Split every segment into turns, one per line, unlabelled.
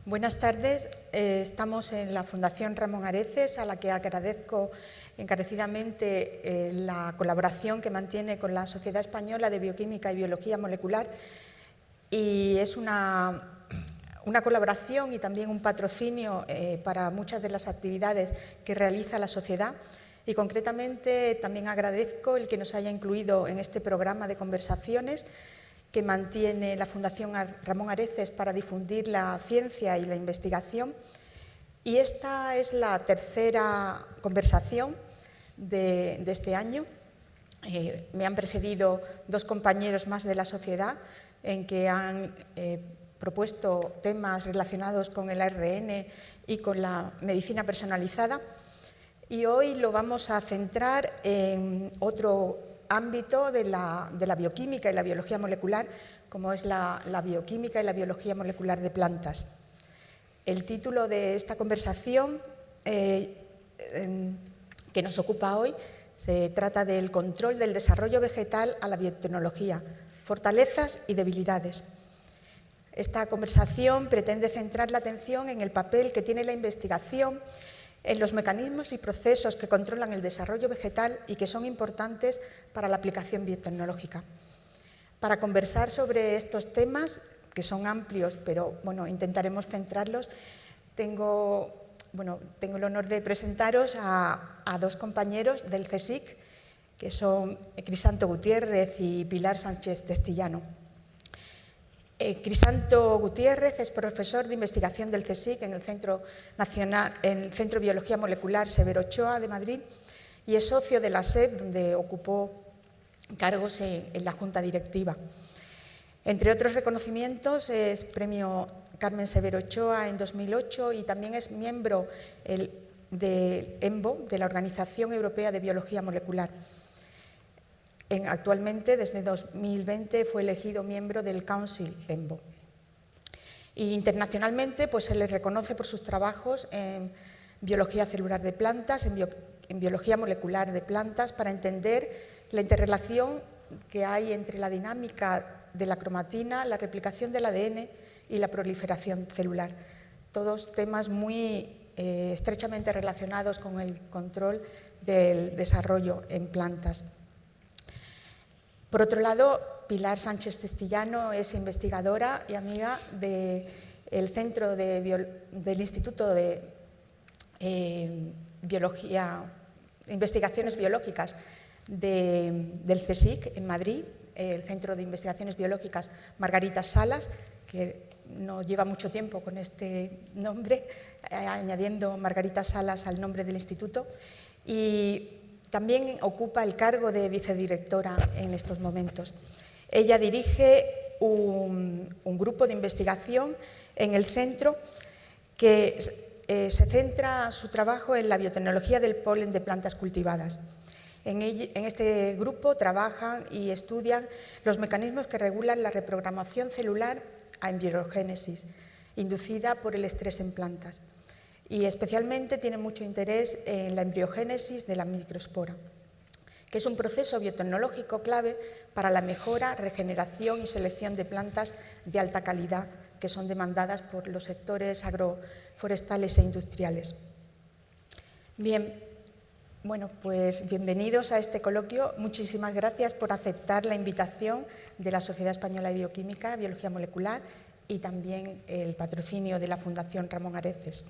Buenas tardes. Estamos en la Fundación Ramón Areces, a la que agradezco encarecidamente la colaboración que mantiene con la Sociedad Española de Bioquímica y Biología Molecular. Y es una colaboración y también un patrocinio para muchas de las actividades que realiza la sociedad. Y concretamente también agradezco el que nos haya incluido en este programa de conversaciones que mantiene la Fundación Ramón Areces para difundir la ciencia y la investigación. Y esta es la tercera conversación de este año. Me han precedido dos compañeros más de la sociedad en que han propuesto temas relacionados con el ARN y con la medicina personalizada. Y hoy lo vamos a centrar en otro ámbito de la bioquímica y la biología molecular, como es la bioquímica y la biología molecular de plantas. El título de esta conversación que nos ocupa hoy se trata del control del desarrollo vegetal a la biotecnología, fortalezas y debilidades. Esta conversación pretende centrar la atención en el papel que tiene la investigación en los mecanismos y procesos que controlan el desarrollo vegetal y que son importantes para la aplicación biotecnológica. Para conversar sobre estos temas, que son amplios, pero bueno, intentaremos centrarlos, tengo el honor de presentaros a dos compañeros del CSIC, que son Crisanto Gutiérrez y Pilar Sánchez Testillano. Crisanto Gutiérrez es profesor de investigación del CSIC en el Centro de Biología Molecular Severo Ochoa de Madrid y es socio de la SEB, donde ocupó cargos en la Junta Directiva. Entre otros reconocimientos es premio Carmen Severo Ochoa en 2008 y también es miembro de EMBO, de la Organización Europea de Biología Molecular. Actualmente, desde 2020, fue elegido miembro del Council EMBO. Y internacionalmente, pues, se le reconoce por sus trabajos en biología celular de plantas, en biología molecular de plantas, para entender la interrelación que hay entre la dinámica de la cromatina, la replicación del ADN y la proliferación celular. Todos temas muy estrechamente relacionados con el control del desarrollo en plantas. Por otro lado, Pilar Sánchez Testillano es investigadora y amiga del Instituto de Investigaciones Biológicas del CSIC en Madrid, el Centro de Investigaciones Biológicas Margarita Salas, que no lleva mucho tiempo con este nombre, añadiendo Margarita Salas al nombre del instituto, y también ocupa el cargo de vicedirectora en estos momentos. Ella dirige un grupo de investigación en el centro que se centra su trabajo en la biotecnología del polen de plantas cultivadas. En este grupo trabajan y estudian los mecanismos que regulan la reprogramación celular a embriogénesis, inducida por el estrés en plantas. Y especialmente tiene mucho interés en la embriogénesis de la microespora, que es un proceso biotecnológico clave para la mejora, regeneración y selección de plantas de alta calidad que son demandadas por los sectores agroforestales e industriales. Bien, bueno, pues bienvenidos a este coloquio. Muchísimas gracias por aceptar la invitación de la Sociedad Española de Bioquímica, Biología Molecular y también el patrocinio de la Fundación Ramón Areces.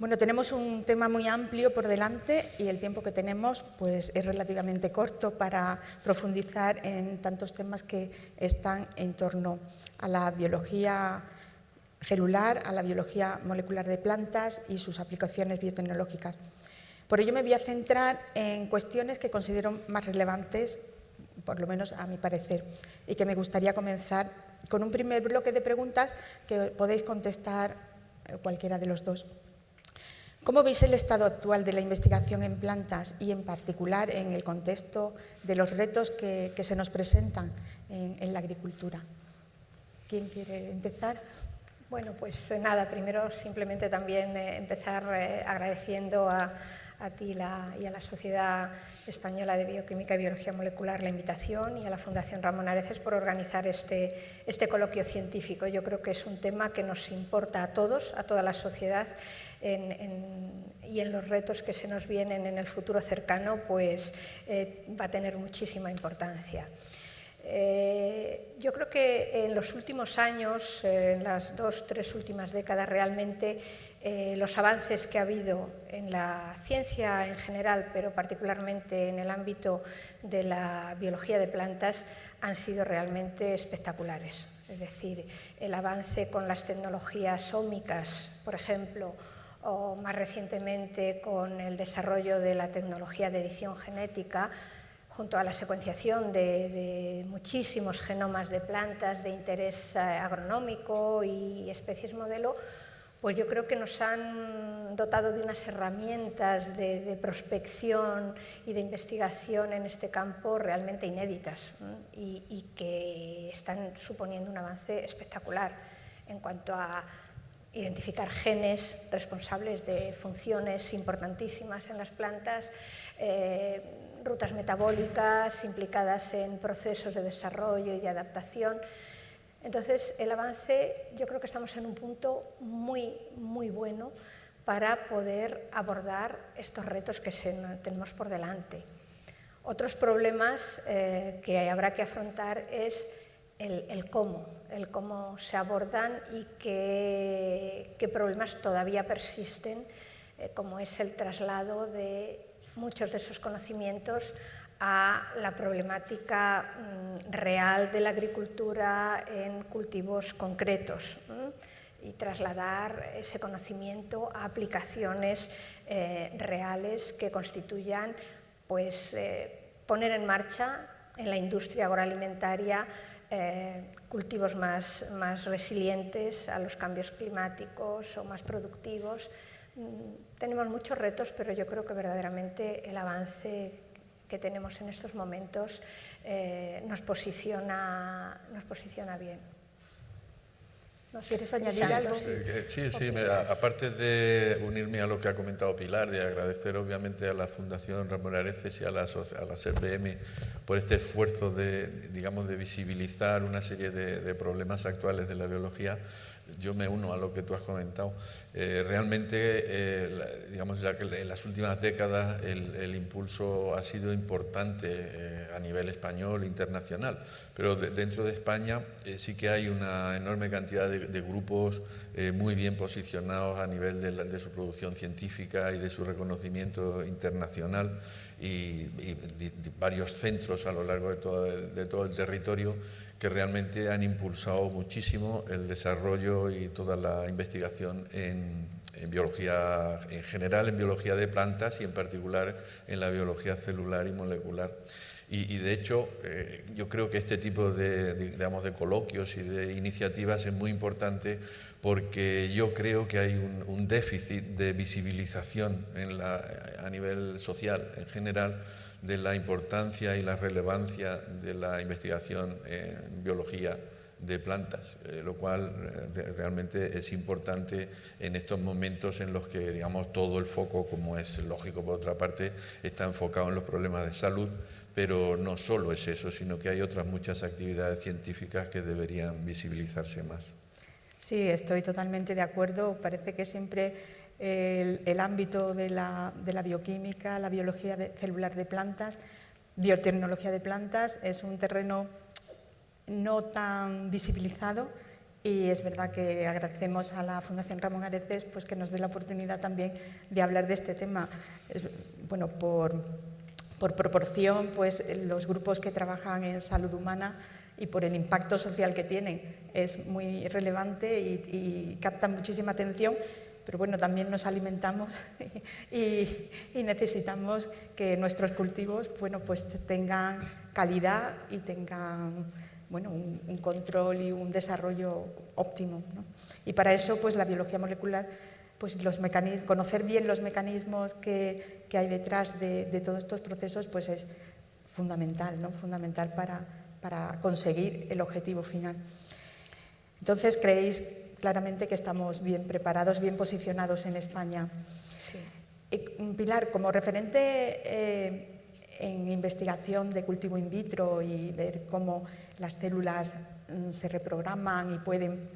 Bueno, tenemos un tema muy amplio por delante y el tiempo que tenemos pues, es relativamente corto para profundizar en tantos temas que están en torno a la biología celular, a la biología molecular de plantas y sus aplicaciones biotecnológicas. Por ello me voy a centrar en cuestiones que considero más relevantes, por lo menos a mi parecer, y que me gustaría comenzar con un primer bloque de preguntas que podéis contestar cualquiera de los dos. ¿Cómo veis el estado actual de la investigación en plantas y, en particular, en el contexto de los retos que se nos presentan en la agricultura? ¿Quién quiere empezar?
Bueno, pues nada, primero simplemente también empezar agradeciendo a a ti y a la Sociedad Española de Bioquímica y Biología Molecular la invitación, y a la Fundación Ramón Areces por organizar este coloquio científico. Yo creo que es un tema que nos importa a todos, a toda la sociedad, y en los retos que se nos vienen en el futuro cercano, pues va a tener muchísima importancia. Yo creo que en los últimos años, en las 2-3 últimas décadas, realmente los avances que ha habido en la ciencia en general, pero particularmente en el ámbito de la biología de plantas, han sido realmente espectaculares. Es decir, el avance con las tecnologías ómicas, por ejemplo, o más recientemente con el desarrollo de la tecnología de edición genética, junto a la secuenciación de muchísimos genomas de plantas de interés agronómico y especies modelo, pues yo creo que nos han dotado de unas herramientas de prospección y de investigación en este campo realmente inéditas, y que están suponiendo un avance espectacular en cuanto a identificar genes responsables de funciones importantísimas en las plantas, rutas metabólicas implicadas en procesos de desarrollo y de adaptación. Entonces, el avance, yo creo que estamos en un punto muy, muy bueno para poder abordar estos retos que tenemos por delante. Otros problemas que habrá que afrontar es el cómo se abordan y qué problemas todavía persisten, como es el traslado de muchos de esos conocimientos a la problemática real de la agricultura en cultivos concretos, y trasladar ese conocimiento a aplicaciones reales que constituyan, pues, poner en marcha en la industria agroalimentaria cultivos más resilientes a los cambios climáticos o más productivos. Tenemos muchos retos, pero yo creo que verdaderamente el avance que tenemos en estos momentos nos posiciona bien. ¿No quieres añadir algo?
Sí, aparte de unirme a lo que ha comentado Pilar, de agradecer obviamente a la Fundación Ramón Areces y a la SERBM por este esfuerzo de visibilizar una serie de problemas actuales de la biología, yo me uno a lo que tú has comentado. Realmente, en las últimas décadas el impulso ha sido importante a nivel español e internacional, pero dentro de España sí que hay una enorme cantidad de grupos muy bien posicionados a nivel de su producción científica y de su reconocimiento internacional, y varios centros a lo largo de todo el territorio que realmente han impulsado muchísimo el desarrollo y toda la investigación en biología en general, en biología de plantas y en particular en la biología celular y molecular. Y de hecho, yo creo que este tipo de coloquios y de iniciativas es muy importante, porque yo creo que hay un déficit de visibilización a nivel social en general de la importancia y la relevancia de la investigación en biología de plantas, lo cual realmente es importante en estos momentos en los que todo el foco, como es lógico por otra parte, está enfocado en los problemas de salud, pero no solo es eso, sino que hay otras muchas actividades científicas que deberían visibilizarse más.
Sí, estoy totalmente de acuerdo. Parece que siempre el ámbito de la bioquímica, la biología celular de plantas, biotecnología de plantas, es un terreno no tan visibilizado, y es verdad que agradecemos a la Fundación Ramón Areces pues, que nos dé la oportunidad también de hablar de este tema. Bueno, por proporción, pues los grupos que trabajan en salud humana y por el impacto social que tienen es muy relevante y captan muchísima atención, pero bueno, también nos alimentamos y necesitamos que nuestros cultivos, bueno, pues tengan calidad y tengan, bueno, un control y un desarrollo óptimo, ¿no? Y para eso, pues la biología molecular, pues conocer bien los mecanismos que hay detrás de todos estos procesos, pues es fundamental, ¿no? Fundamental para conseguir el objetivo final. Entonces, ¿creéis claramente que estamos bien preparados, bien posicionados en España?
Sí.
Pilar, como referente en investigación de cultivo in vitro y ver cómo las células se reprograman y pueden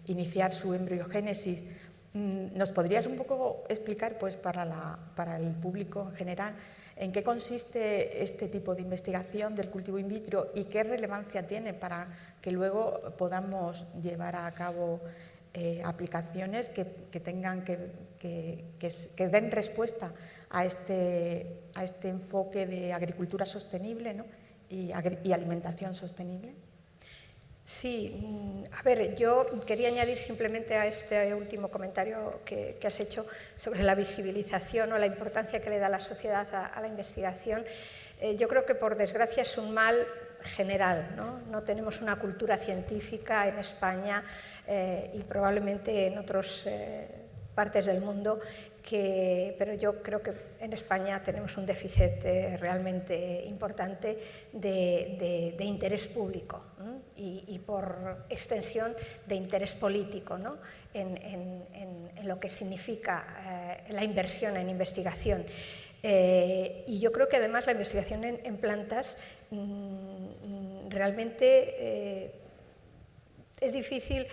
iniciar su embriogénesis, ¿nos podrías un poco explicar, pues, para el público en general, en qué consiste este tipo de investigación del cultivo in vitro y qué relevancia tiene para que luego podamos llevar a cabo aplicaciones que tengan que den respuesta a este enfoque de agricultura sostenible, ¿no? y alimentación sostenible?
Sí, a ver, yo quería añadir simplemente a este último comentario que has hecho sobre la visibilización o la importancia que le da la sociedad a la investigación. Yo creo que, por desgracia, es un mal general, ¿no? No tenemos una cultura científica en España y probablemente en otras partes del mundo, pero yo creo que en España tenemos un déficit realmente importante de interés público, ¿no? y por extensión de interés político, ¿no? en lo que significa la inversión en investigación. Y yo creo que además la investigación en plantas realmente es difícil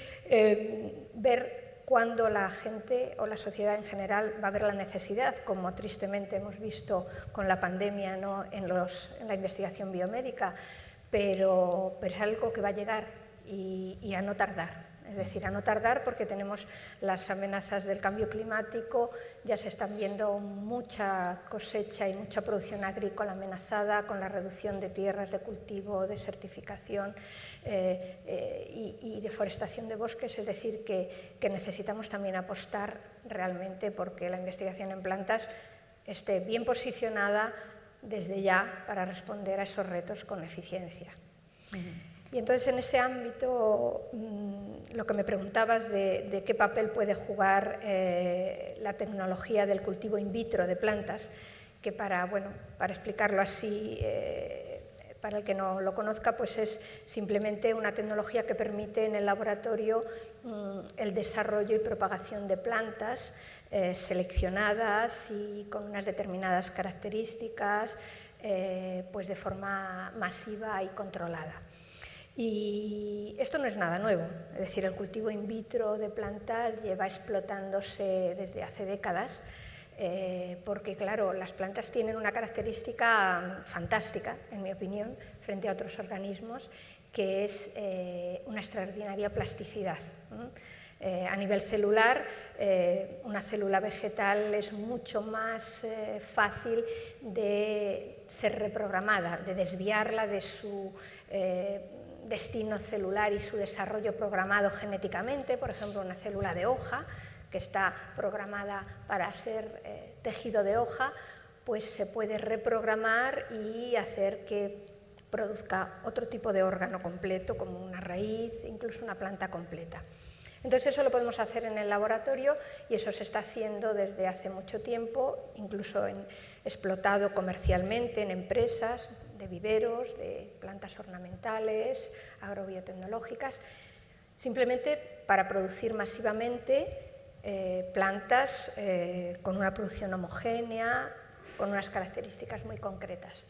ver cuando la gente o la sociedad en general va a ver la necesidad, como tristemente hemos visto con la pandemia, ¿no? en la investigación biomédica, pero es algo que va a llegar y a no tardar. Es decir, a no tardar, porque tenemos las amenazas del cambio climático, ya se están viendo mucha cosecha y mucha producción agrícola amenazada con la reducción de tierras de cultivo, desertificación y deforestación de bosques. Es decir, que necesitamos también apostar realmente porque la investigación en plantas esté bien posicionada desde ya para responder a esos retos con eficiencia. Y entonces, en ese ámbito, lo que me preguntabas de qué papel puede jugar la tecnología del cultivo in vitro de plantas, que para explicarlo así, para el que no lo conozca, pues es simplemente una tecnología que permite en el laboratorio el desarrollo y propagación de plantas seleccionadas y con unas determinadas características, pues de forma masiva y controlada. Y esto no es nada nuevo, es decir, el cultivo in vitro de plantas lleva explotándose desde hace décadas, porque, claro, las plantas tienen una característica fantástica, en mi opinión, frente a otros organismos, que es una extraordinaria plasticidad. A nivel celular, una célula vegetal es mucho más fácil de ser reprogramada, de desviarla de su destino celular y su desarrollo programado genéticamente. Por ejemplo, una célula de hoja que está programada para ser tejido de hoja, pues se puede reprogramar y hacer que produzca otro tipo de órgano completo, como una raíz, incluso una planta completa. Entonces, eso lo podemos hacer en el laboratorio y eso se está haciendo desde hace mucho tiempo, incluso explotado comercialmente en empresas de viveros, de plantas ornamentales, agrobiotecnológicas, simplemente para producir masivamente plantas con una producción homogénea, con unas características muy concretas.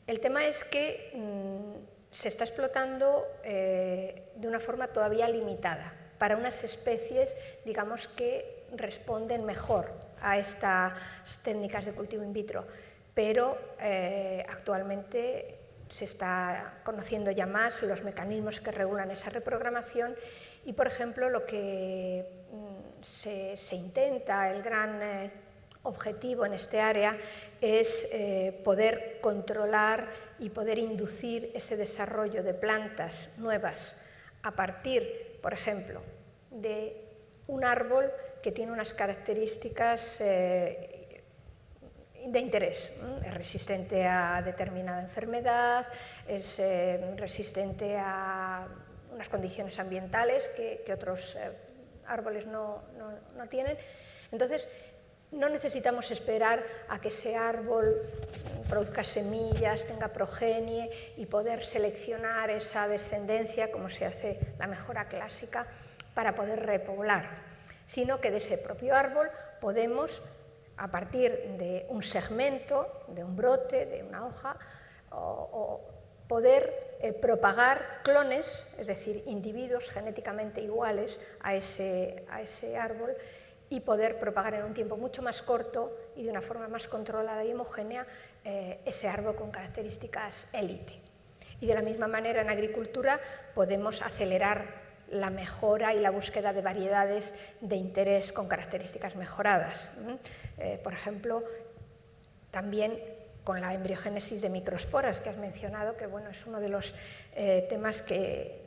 El tema es que se está explotando de una forma todavía limitada para unas especies, digamos, que responden mejor a estas técnicas de cultivo in vitro, pero actualmente se está conociendo ya más los mecanismos que regulan esa reprogramación y, por ejemplo, lo que se intenta, el gran objetivo en este área es poder controlar y poder inducir ese desarrollo de plantas nuevas a partir, por ejemplo, de un árbol que tiene unas características de interés. Es resistente a determinada enfermedad, es resistente a unas condiciones ambientales que otros árboles no tienen. Entonces, no necesitamos esperar a que ese árbol produzca semillas, tenga progenie y poder seleccionar esa descendencia, como se hace la mejora clásica, para poder repoblar. sino que de ese propio árbol podemos, a partir de un segmento, de un brote, de una hoja, o poder propagar clones, es decir, individuos genéticamente iguales a ese árbol, y poder propagar en un tiempo mucho más corto y de una forma más controlada y homogénea ese árbol con características élite. Y de la misma manera en agricultura podemos acelerar la mejora y la búsqueda de variedades de interés con características mejoradas. Por ejemplo, también con la embriogénesis de microesporas que has mencionado, que bueno, es uno de los temas que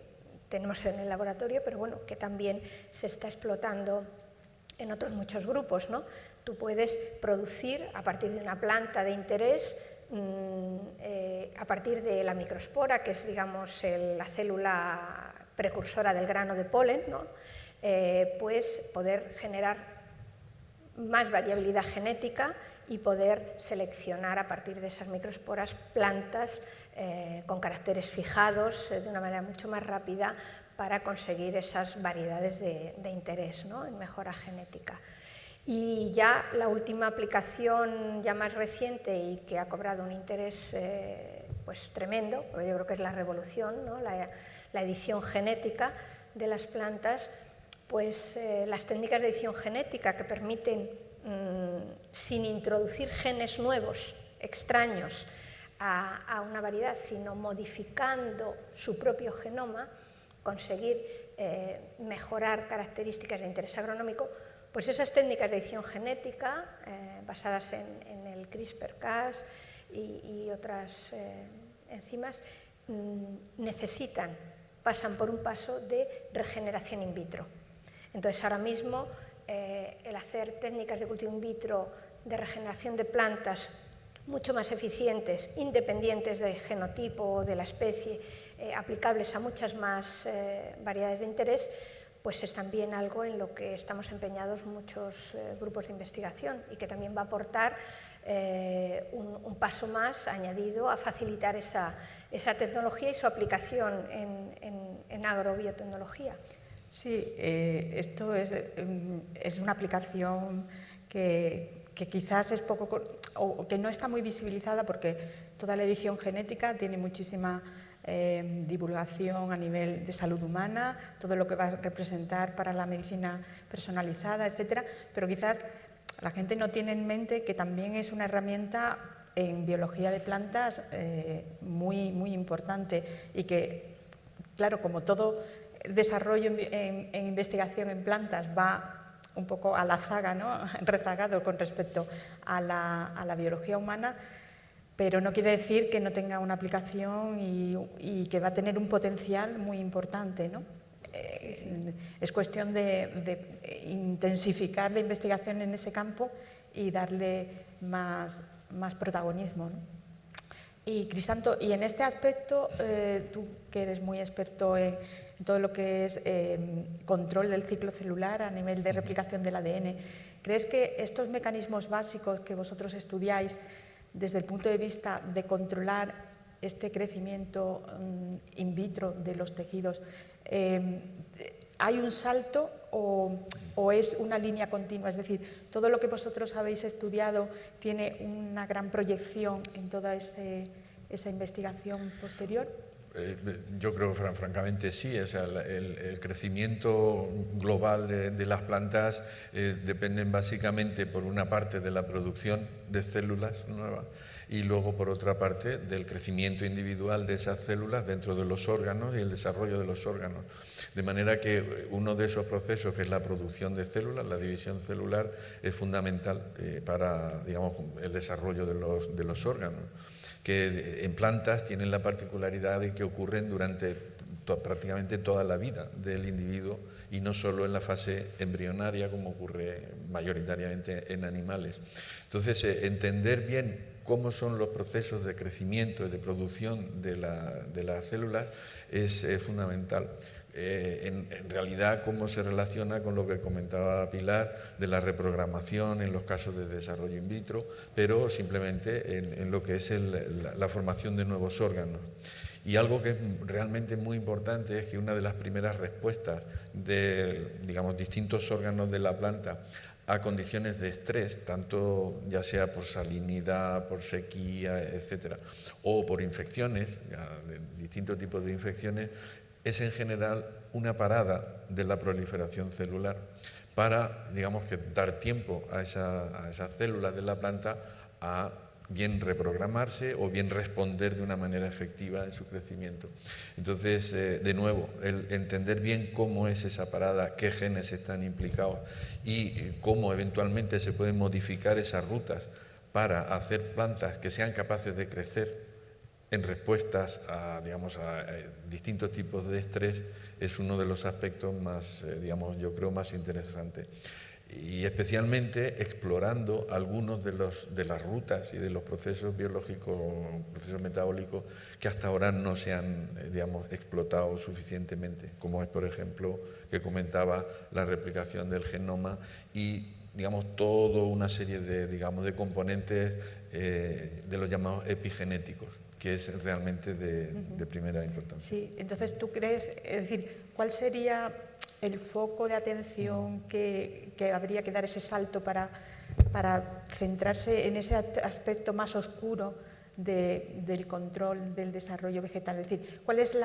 tenemos en el laboratorio, pero bueno, que también se está explotando en otros muchos grupos, ¿no? Tú puedes producir a partir de una planta de interés, a partir de la microespora, que es, digamos, la célula precursora del grano de polen, ¿no? Pues poder generar más variabilidad genética y poder seleccionar a partir de esas microesporas plantas con caracteres fijados de una manera mucho más rápida para conseguir esas variedades de interés, ¿no? En mejora genética. Y ya la última aplicación ya más reciente y que ha cobrado un interés pues tremendo, porque yo creo que es la revolución, ¿no? La edición genética de las plantas, pues las técnicas de edición genética que permiten, sin introducir genes nuevos, extraños a una variedad, sino modificando su propio genoma, conseguir mejorar características de interés agronómico, pues esas técnicas de edición genética basadas en el CRISPR-Cas y otras enzimas pasan por un paso de regeneración in vitro. Entonces, ahora mismo, el hacer técnicas de cultivo in vitro de regeneración de plantas mucho más eficientes, independientes del genotipo o de la especie, aplicables a muchas más variedades de interés, pues es también algo en lo que estamos empeñados muchos grupos de investigación y que también va a aportar un paso más añadido a facilitar esa tecnología y su aplicación en agrobiotecnología.
Sí, esto es una aplicación que quizás es poco, o que no está muy visibilizada, porque toda la edición genética tiene muchísima divulgación a nivel de salud humana, todo lo que va a representar para la medicina personalizada, etcétera, pero quizás la gente no tiene en mente que también es una herramienta en biología de plantas muy, muy importante, y que, claro, como todo desarrollo en investigación en plantas va un poco a la zaga, ¿no? Rezagado con respecto a la biología humana, pero no quiere decir que no tenga una aplicación y que va a tener un potencial muy importante, ¿no? Es cuestión de intensificar la investigación en ese campo y darle más protagonismo, ¿no? Y Crisanto, y en este aspecto, tú que eres muy experto en todo lo que es control del ciclo celular a nivel de replicación del ADN, ¿crees que estos mecanismos básicos que vosotros estudiáis desde el punto de vista de controlar este crecimiento in vitro de los tejidos, hay un salto o es una línea continua? Es decir, todo lo que vosotros habéis estudiado tiene una gran proyección en toda esa investigación posterior.
Yo creo, francamente, sí. O sea, el crecimiento global de las plantas dependen básicamente, por una parte, de la producción de células nuevas y luego, por otra parte, del crecimiento individual de esas células dentro de los órganos y el desarrollo de los órganos. De manera que uno de esos procesos, que es la producción de células, la división celular, es fundamental para, digamos, el desarrollo de los órganos, que en plantas tienen la particularidad de que ocurren durante prácticamente toda la vida del individuo y no solo en la fase embrionaria, como ocurre mayoritariamente en animales. Entonces, entender bien cómo son los procesos de crecimiento y de producción de las células es fundamental. En realidad, cómo se relaciona con lo que comentaba Pilar de la reprogramación en los casos de desarrollo in vitro, pero simplemente en lo que es la formación de nuevos órganos. Y algo que es realmente muy importante es que una de las primeras respuestas de, digamos, distintos órganos de la planta a condiciones de estrés, tanto ya sea por salinidad, por sequía, etcétera, o por infecciones, de distintos tipos de infecciones, es en general una parada de la proliferación celular para, digamos, que dar tiempo a esas células de la planta a bien reprogramarse o bien responder de una manera efectiva en su crecimiento. Entonces, de nuevo, el entender bien cómo es esa parada, qué genes están implicados y cómo eventualmente se pueden modificar esas rutas para hacer plantas que sean capaces de crecer en respuestas a, digamos, a distintos tipos de estrés, es uno de los aspectos más, digamos, yo creo, más interesantes. Y especialmente explorando algunos de las rutas y de los procesos biológicos, procesos metabólicos que hasta ahora no se han, digamos, explotado suficientemente, como es, por ejemplo, que comentaba, la replicación del genoma y, digamos, toda una serie de, digamos, de componentes de los llamados epigenéticos, que es realmente de primera importancia.
Sí, entonces tú crees, es decir, ¿cuál sería el foco de atención que habría que dar ese salto para centrarse en ese aspecto más oscuro del control del desarrollo vegetal? Es decir, ¿cuál es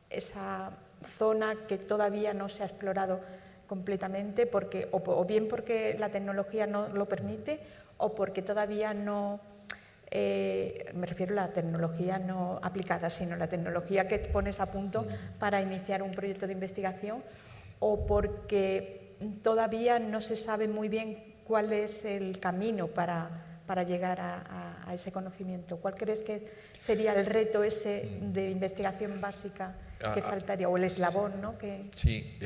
esa zona que todavía no se ha explorado completamente, o bien porque la tecnología no lo permite o porque todavía no... me refiero a la tecnología no aplicada, sino la tecnología que pones a punto para iniciar un proyecto de investigación, o porque todavía no se sabe muy bien cuál es el camino para llegar a ese conocimiento? ¿Cuál crees que sería el reto ese de investigación básica que faltaría, o el eslabón, ¿no?
Sí,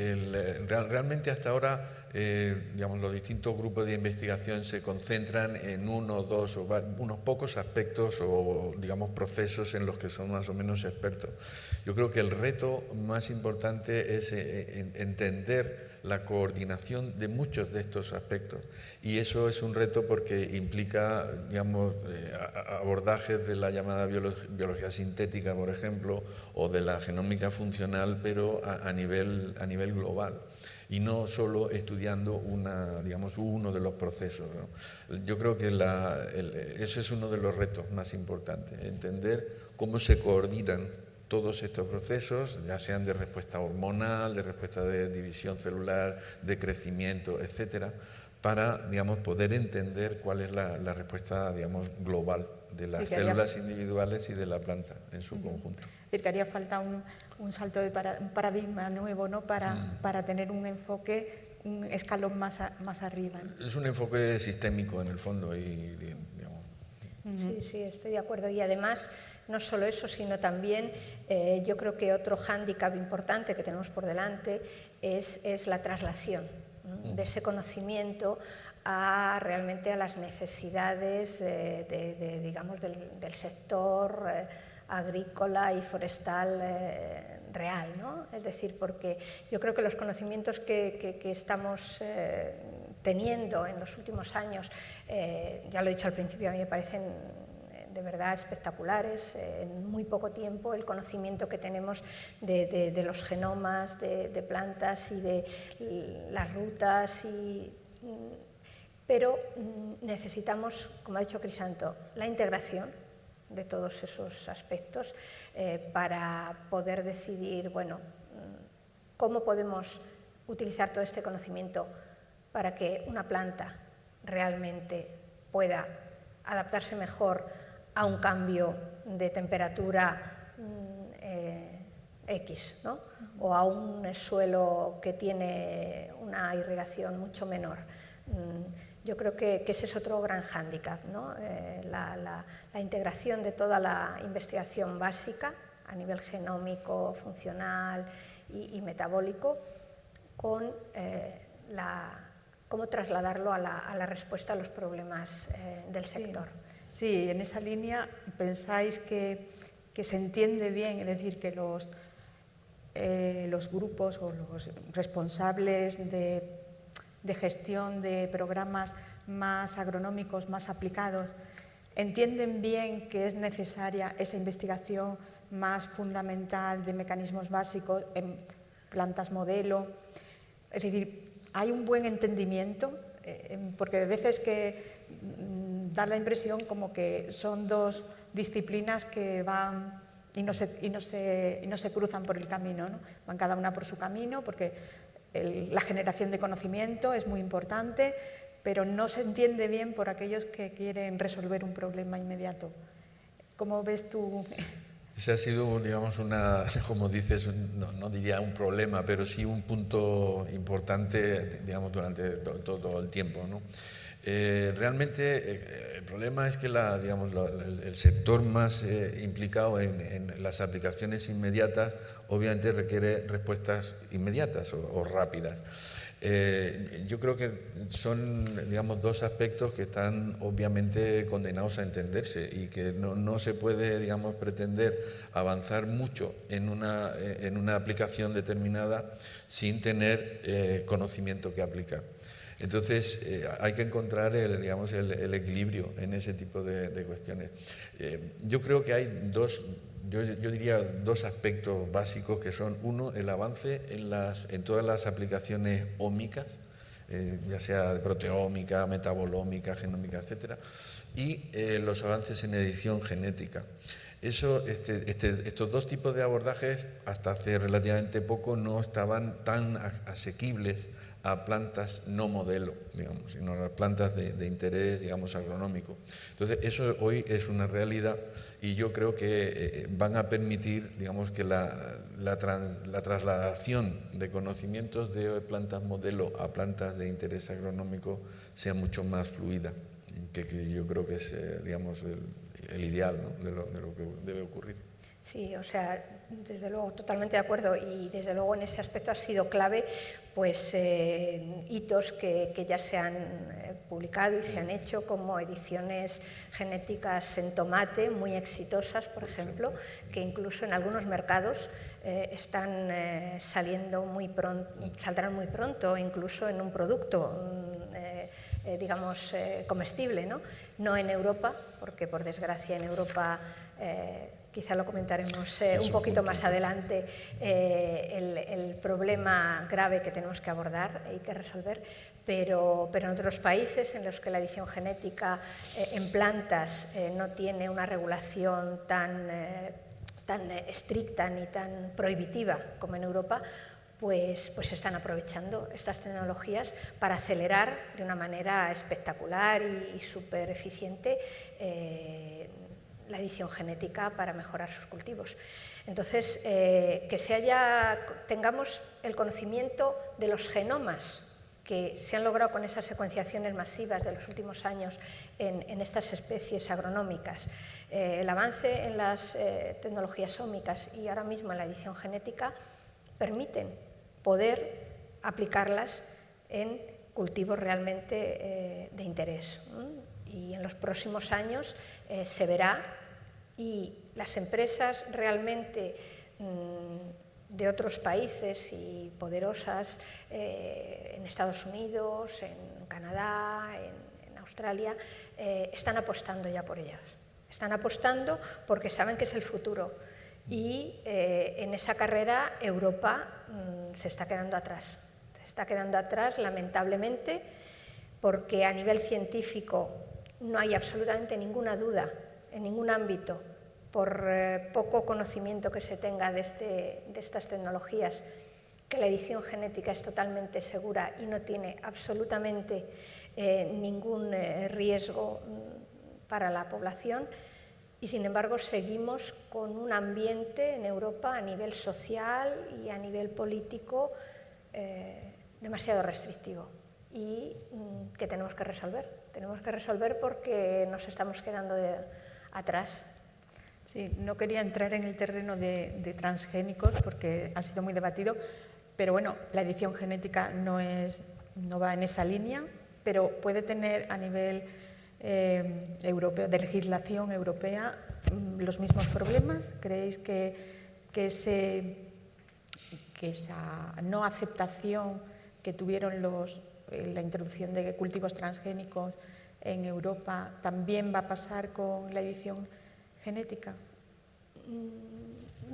realmente hasta ahora digamos, los distintos grupos de investigación se concentran en uno, dos o unos pocos aspectos o, digamos, procesos en los que son más o menos expertos. Yo creo que el reto más importante es entender la coordinación de muchos de estos aspectos, y eso es un reto porque implica, digamos, abordajes de la llamada biología sintética, por ejemplo, o de la genómica funcional, pero a nivel global, y no solo estudiando uno de los procesos, ¿no? Yo creo que ese es uno de los retos más importantes, entender cómo se coordinan todos estos procesos, ya sean de respuesta hormonal, de respuesta de división celular, de crecimiento, etcétera, para, digamos, poder entender cuál es la respuesta, digamos, global de las células individuales y de la planta en su conjunto.
Es decir, que haría falta un salto de un paradigma nuevo, ¿no? para tener un enfoque, un escalón más arriba, ¿no?
Es un enfoque sistémico en el fondo y, digamos.
Sí, estoy de acuerdo. Y además, no solo eso, sino también yo creo que otro hándicap importante que tenemos por delante es la traslación de ese conocimiento realmente a las necesidades digamos, del sector agrícola y forestal real, ¿no? Es decir, porque yo creo que los conocimientos que estamos teniendo en los últimos años, ya lo he dicho al principio, a mí me parecen de verdad espectaculares. En muy poco tiempo el conocimiento que tenemos de los genomas de plantas y de las rutas, pero necesitamos, como ha dicho Crisanto, la integración de todos esos aspectos para poder decidir, bueno, cómo podemos utilizar todo este conocimiento para que una planta realmente pueda adaptarse mejor a un cambio de temperatura X, ¿no? O a un suelo que tiene una irrigación mucho menor. Yo creo que ese es otro gran hándicap, ¿no? La integración de toda la investigación básica a nivel genómico, funcional y metabólico, con cómo trasladarlo a la respuesta a los problemas del sector.
Sí, en esa línea pensáis que se entiende bien, es decir, que los grupos o los responsables de gestión de programas más agronómicos, más aplicados, entienden bien que es necesaria esa investigación más fundamental de mecanismos básicos en plantas modelo. Es decir, hay un buen entendimiento, porque a veces que da la impresión como que son dos disciplinas que van y no se cruzan por el camino, ¿no? Van cada una por su camino, porque la generación de conocimiento es muy importante, pero no se entiende bien por aquellos que quieren resolver un problema inmediato. ¿Cómo ves tú?
Ese ha sido, digamos, como dices, no diría un problema, pero sí un punto importante, digamos, durante todo el tiempo, ¿no? Realmente el problema es que el sector más implicado en las aplicaciones inmediatas obviamente requiere respuestas inmediatas o rápidas. Yo creo que son, digamos, dos aspectos que están obviamente condenados a entenderse y que no se puede, digamos, pretender avanzar mucho en una aplicación determinada sin tener conocimiento que aplicar. Entonces, hay que encontrar el equilibrio en ese tipo de cuestiones. Yo creo que hay yo diría dos aspectos básicos que son, uno, el avance en todas las aplicaciones ómicas, ya sea proteómica, metabolómica, genómica, etcétera, y los avances en edición genética. Estos dos tipos de abordajes hasta hace relativamente poco no estaban tan asequibles a plantas no modelo, digamos, sino a plantas de interés, digamos, agronómico. Entonces, eso hoy es una realidad y yo creo que van a permitir, digamos, que la trasladación de conocimientos de plantas modelo a plantas de interés agronómico sea mucho más fluida, que yo creo que es, digamos, el ideal, ¿no?, de lo que debe ocurrir.
Sí, o sea, desde luego, totalmente de acuerdo, y desde luego en ese aspecto ha sido clave pues hitos que ya se han publicado y se han hecho, como ediciones genéticas en tomate muy exitosas, por ejemplo, que incluso en algunos mercados están saldrán muy pronto, incluso en un producto digamos comestible, ¿no? No en Europa, porque por desgracia en Europa quizá lo comentaremos un poquito más adelante, el problema grave que tenemos que abordar y que resolver, pero en otros países en los que la edición genética en plantas no tiene una regulación tan estricta ni tan prohibitiva como en Europa, pues están aprovechando estas tecnologías para acelerar de una manera espectacular y súper eficiente la edición genética para mejorar sus cultivos. Entonces, tengamos el conocimiento de los genomas que se han logrado con esas secuenciaciones masivas de los últimos años en estas especies agronómicas, el avance en las tecnologías ómicas y ahora mismo en la edición genética permiten poder aplicarlas en cultivos realmente de interés. Y en los próximos años se verá, y las empresas realmente de otros países y poderosas en Estados Unidos, en Canadá, en Australia, están apostando ya por ellas. Están apostando porque saben que es el futuro y en esa carrera Europa se está quedando atrás. Se está quedando atrás, lamentablemente, porque a nivel científico no hay absolutamente ninguna duda en ningún ámbito, por poco conocimiento que se tenga de estas tecnologías, que la edición genética es totalmente segura y no tiene absolutamente ningún riesgo para la población. Y sin embargo seguimos con un ambiente en Europa a nivel social y a nivel político demasiado restrictivo y que tenemos que resolver. Tenemos que resolver porque nos estamos quedando atrás.
Sí, no quería entrar en el terreno de transgénicos porque ha sido muy debatido, pero bueno, la edición genética no va en esa línea, pero puede tener a nivel europeo, de legislación europea, los mismos problemas. ¿Creéis que esa no aceptación que tuvieron la introducción de cultivos transgénicos en Europa también va a pasar con la edición genética?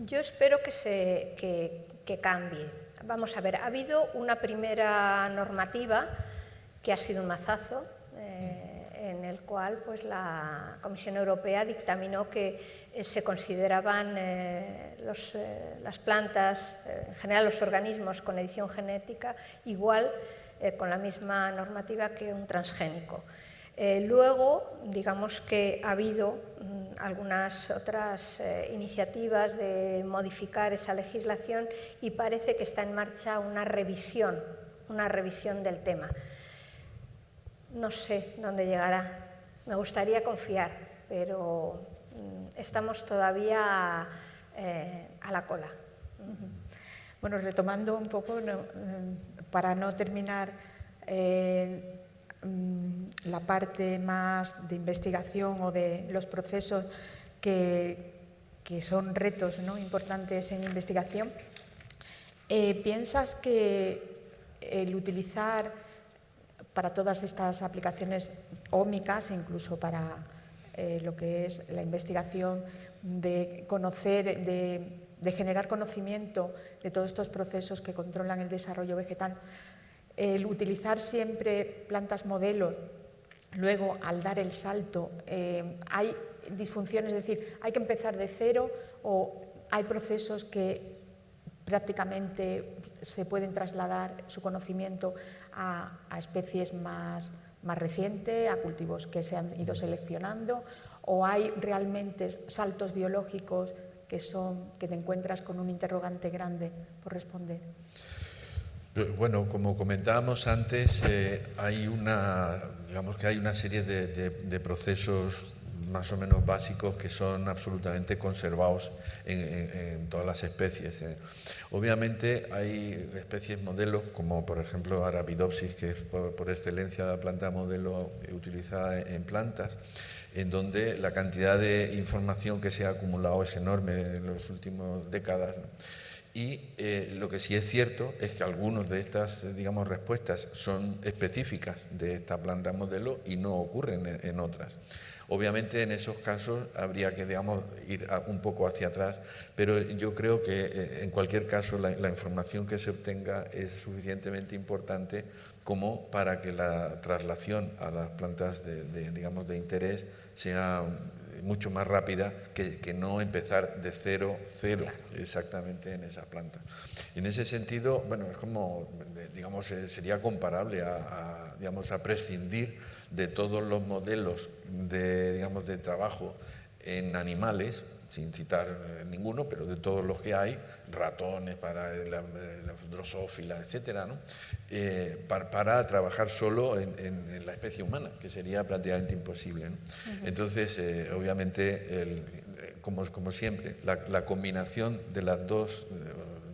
Yo espero que cambie. Vamos a ver, ha habido una primera normativa que ha sido un mazazo, en el cual pues, la Comisión Europea dictaminó que se consideraban las plantas, en general los organismos con edición genética, igual, con la misma normativa que un transgénico. Luego, digamos que ha habido algunas otras iniciativas de modificar esa legislación y parece que está en marcha una revisión del tema. No sé dónde llegará. Me gustaría confiar, pero estamos todavía a la cola.
Bueno, retomando un poco, para no terminar la parte más de investigación o de los procesos que son retos, ¿no?, importantes en investigación, ¿piensas que el utilizar para todas estas aplicaciones ómicas, incluso para lo que es la investigación de conocer, de generar conocimiento de todos estos procesos que controlan el desarrollo vegetal, el utilizar siempre plantas modelo, luego al dar el salto, hay disfunciones, es decir, hay que empezar de cero o hay procesos que prácticamente se pueden trasladar su conocimiento a especies más recientes, a cultivos que se han ido seleccionando, o hay realmente saltos biológicos que te encuentras con un interrogante grande por responder?
Bueno, como comentábamos antes, hay una serie de procesos más o menos básicos que son absolutamente conservados en todas las especies. Obviamente hay especies modelos, como por ejemplo Arabidopsis, que es por excelencia la planta modelo utilizada en plantas, en donde la cantidad de información que se ha acumulado es enorme en las últimas décadas, ¿no? Y lo que sí es cierto es que algunas de estas, respuestas son específicas de esta planta modelo y no ocurren en otras. Obviamente en esos casos habría que ir un poco hacia atrás, pero yo creo que en cualquier caso la información que se obtenga es suficientemente importante como para que la traslación a las plantas de interés sea mucho más rápida que no empezar de cero exactamente en esa planta. Y en ese sentido, bueno, es como, sería comparable a prescindir de todos los modelos de trabajo en animales, sin citar ninguno, pero de todos los que hay, ratones para la drosófila, etcétera, ¿no? Para trabajar solo en la especie humana, que sería prácticamente imposible, ¿no? Entonces, obviamente, como siempre, la combinación de las dos,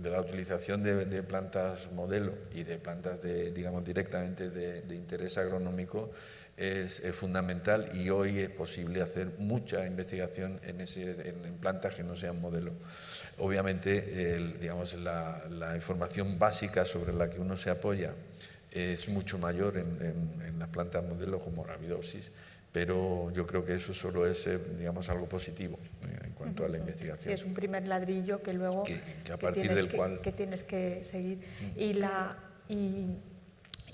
de la utilización de plantas modelo y de plantas directamente de interés agronómico, es fundamental, y hoy es posible hacer mucha investigación en plantas que no sean modelo. Obviamente, la información básica sobre la que uno se apoya es mucho mayor en las plantas modelo como Arabidopsis, pero yo creo que eso solo es algo positivo en cuanto a la investigación.
Sí, es un primer ladrillo que luego
que a partir del cual
tienes que seguir.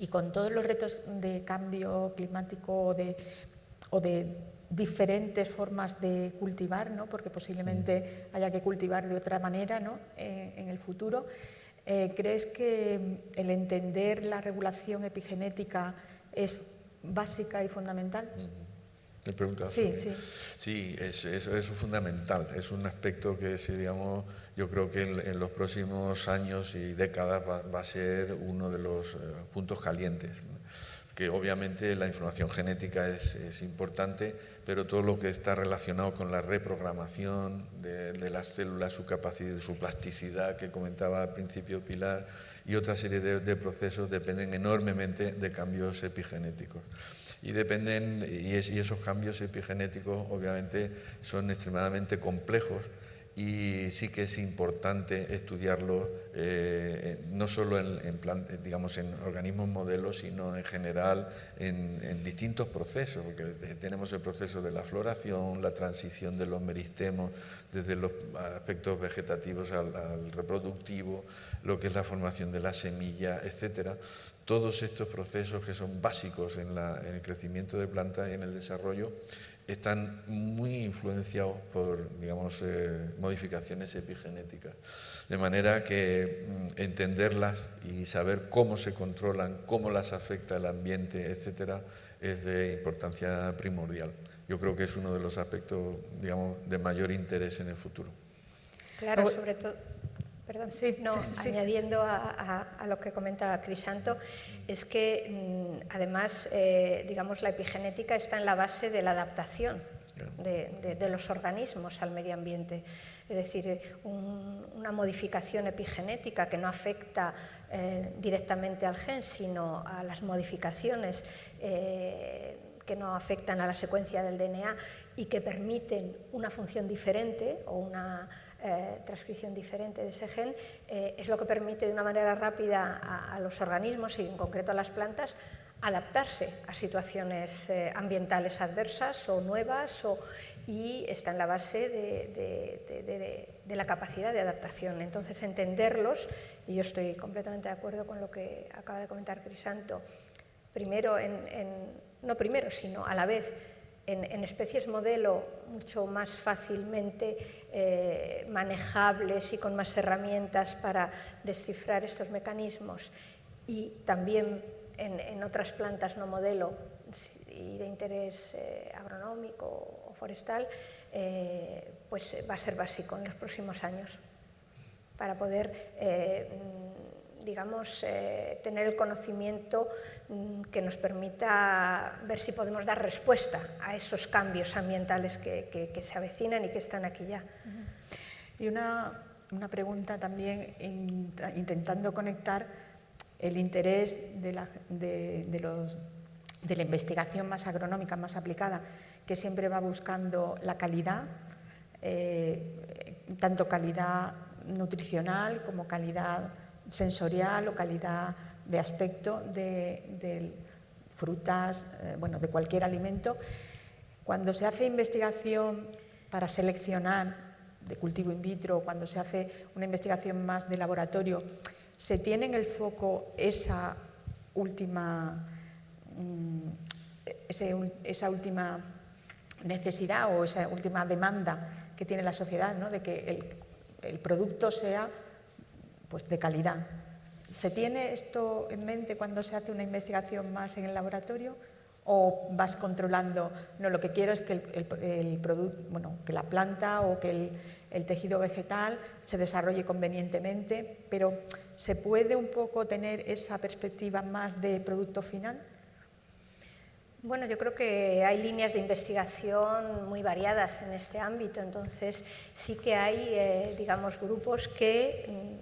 Y con todos los retos de cambio climático o de diferentes formas de cultivar, ¿no?, porque posiblemente haya que cultivar de otra manera, ¿no?, en el futuro, ¿crees que el entender la regulación epigenética es básica y fundamental?
¿Me preguntas?
Sí, sí.
Sí, eso es fundamental. Es un aspecto que, yo creo que en los próximos años y décadas va a ser uno de los puntos calientes. Que obviamente la información genética es importante, pero todo lo que está relacionado con la reprogramación de las células, su capacidad, su plasticidad, que comentaba al principio Pilar, y otra serie de procesos dependen enormemente de cambios epigenéticos. Y esos cambios epigenéticos obviamente son extremadamente complejos y sí que es importante estudiarlo no solo en organismos modelos, sino en general en distintos procesos, porque tenemos el proceso de la floración, la transición de los meristemos desde los aspectos vegetativos al reproductivo, lo que es la formación de la semilla, etcétera. Todos estos procesos que son básicos en el crecimiento de plantas y en el desarrollo están muy influenciados por, modificaciones epigenéticas. De manera que entenderlas y saber cómo se controlan, cómo las afecta el ambiente, etcétera, es de importancia primordial. Yo creo que es uno de los aspectos, de mayor interés en el futuro.
Claro, sobre todo... Perdón, añadiendo a lo que comenta Crisanto, es que además, la epigenética está en la base de la adaptación de los organismos al medio ambiente. Es decir, una modificación epigenética que no afecta directamente al gen, sino a las modificaciones que no afectan a la secuencia del DNA y que permiten una función diferente o una transcripción diferente de ese gen, es lo que permite de una manera rápida a los organismos y en concreto a las plantas adaptarse a situaciones ambientales adversas o nuevas y está en la base de la capacidad de adaptación. Entonces, entenderlos, y yo estoy completamente de acuerdo con lo que acaba de comentar Crisanto, no primero, sino a la vez, en especies modelo mucho más fácilmente manejables y con más herramientas para descifrar estos mecanismos, y también en otras plantas no modelo y de interés agronómico o forestal, pues va a ser básico en los próximos años para poder tener el conocimiento que nos permita ver si podemos dar respuesta a esos cambios ambientales que se avecinan y que están aquí ya.
Y una pregunta también, intentando conectar el interés de la investigación más agronómica, más aplicada, que siempre va buscando la calidad, tanto calidad nutricional como calidad sensorial o calidad de aspecto de frutas, de cualquier alimento. Cuando se hace investigación para seleccionar de cultivo in vitro, cuando se hace una investigación más de laboratorio, ¿se tiene en el foco esa última necesidad o esa última demanda que tiene la sociedad, ¿no?, de que el producto sea de calidad? ¿Se tiene esto en mente cuando se hace una investigación más en el laboratorio o vas controlando? No, lo que quiero es que el producto, que la planta o que el tejido vegetal se desarrolle convenientemente, pero ¿se puede un poco tener esa perspectiva más de producto final?
Bueno, yo creo que hay líneas de investigación muy variadas en este ámbito, entonces sí que hay, grupos que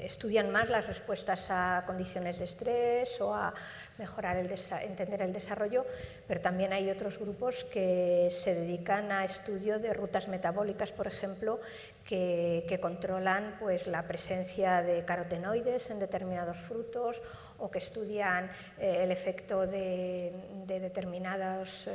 estudian más las respuestas a condiciones de estrés o a mejorar entender el desarrollo, pero también hay otros grupos que se dedican a estudio de rutas metabólicas, por ejemplo, que controlan la presencia de carotenoides en determinados frutos o que estudian el efecto de determinados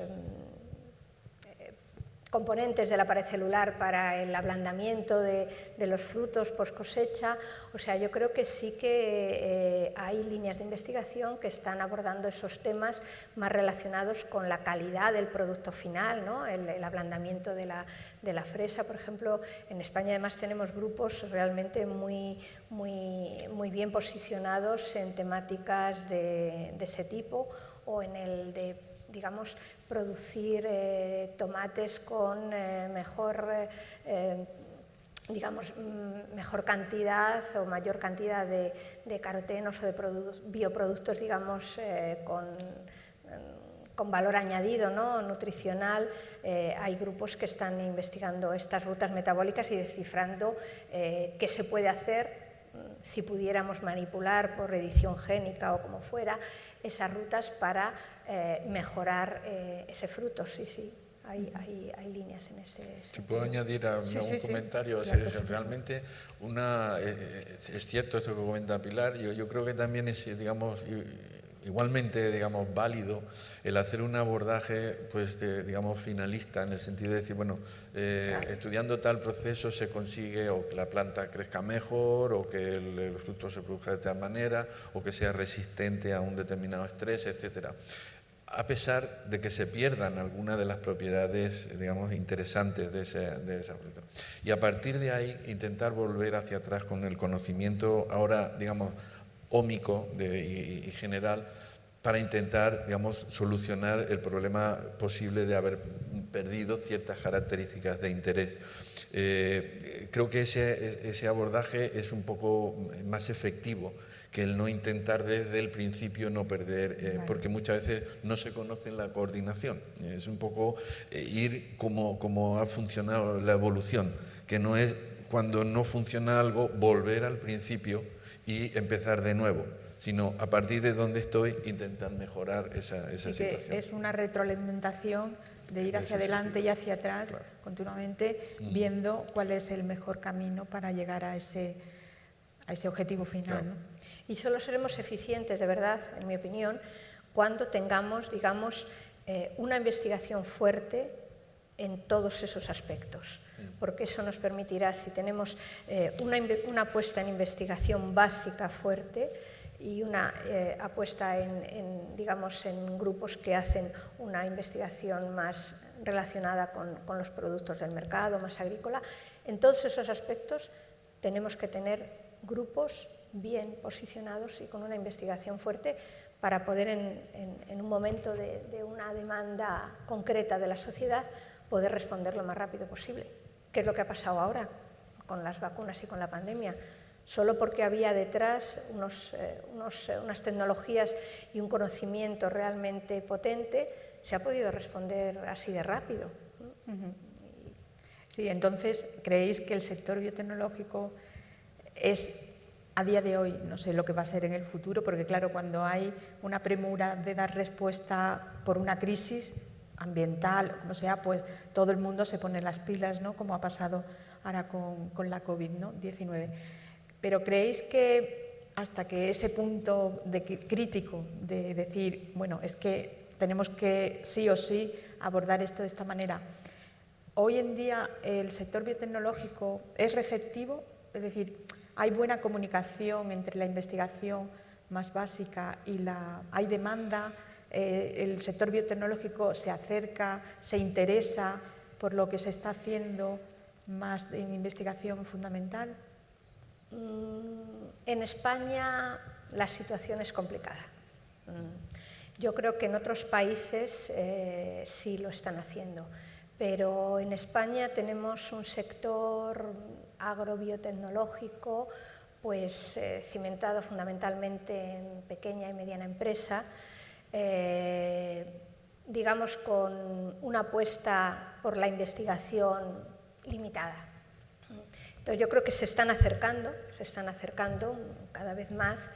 componentes de la pared celular para el ablandamiento de los frutos post cosecha. O sea, yo creo que sí que hay líneas de investigación que están abordando esos temas más relacionados con la calidad del producto final, ¿no? El ablandamiento de la fresa, por ejemplo. En España además tenemos grupos realmente muy bien posicionados en temáticas de ese tipo o en el de producir tomates con mejor cantidad o mayor cantidad de carotenos o de bioproductos, con valor añadido, ¿no?, nutricional. Hay grupos que están investigando estas rutas metabólicas y descifrando qué se puede hacer si pudiéramos manipular por edición génica o como fuera esas rutas para mejorar ese fruto, sí. hay líneas en ese sentido.
Si puedo añadir un comentario, realmente es cierto esto que comenta Pilar. Yo creo que también es, digamos, igualmente, digamos, válido el hacer un abordaje, pues, digamos, finalista, en el sentido de decir, bueno, estudiando tal proceso se consigue o que la planta crezca mejor, o que el fruto se produzca de tal manera, o que sea resistente a un determinado estrés, etcétera. A pesar de que se pierdan algunas de las propiedades, digamos, interesantes de esa fruta. Y a partir de ahí intentar volver hacia atrás con el conocimiento ahora, digamos, ómico y general, para intentar, digamos, solucionar el problema posible de haber perdido ciertas características de interés. Creo que ese abordaje es un poco más efectivo que el no intentar desde el principio no perder, porque muchas veces no se conoce la coordinación. Es un poco ir como ha funcionado la evolución, que no es cuando no funciona algo volver al principio y empezar de nuevo, sino a partir de donde estoy intentar mejorar esa situación.
Que es una retroalimentación de ir hacia adelante y hacia atrás, continuamente viendo cuál es el mejor camino para llegar a ese objetivo final, ¿no?
Y solo seremos eficientes, de verdad, en mi opinión, cuando tengamos, digamos, una investigación fuerte en todos esos aspectos, porque eso nos permitirá, si tenemos una apuesta en investigación básica fuerte y una apuesta digamos, en grupos que hacen una investigación más relacionada con los productos del mercado, más agrícola, en todos esos aspectos tenemos que tener grupos bien posicionados y con una investigación fuerte para poder en un momento de una demanda concreta de la sociedad poder responder lo más rápido posible. ¿Qué es lo que ha pasado ahora con las vacunas y con la pandemia? Solo porque había detrás unas tecnologías y un conocimiento realmente potente, se ha podido responder así de rápido.
Sí, entonces, ¿creéis que el sector biotecnológico es, a día de hoy, no sé lo que va a ser en el futuro, porque claro, cuando hay una premura de dar respuesta por una crisis ambiental, como sea, pues todo el mundo se pone las pilas, ¿no? Como ha pasado ahora con la COVID-19. Pero ¿creéis que hasta que ese punto crítico de decir, bueno, es que tenemos que sí o sí abordar esto de esta manera, hoy en día el sector biotecnológico es receptivo? Es decir, ¿hay buena comunicación entre la investigación más básica y hay demanda? ¿El sector biotecnológico se acerca, se interesa por lo que se está haciendo más en investigación fundamental?
En España la situación es complicada. Yo creo que en otros países sí lo están haciendo, pero en España tenemos un sector agrobiotecnológico pues, cimentado fundamentalmente en pequeña y mediana empresa, digamos con una apuesta por la investigación limitada. Entonces yo creo que se están acercando cada vez más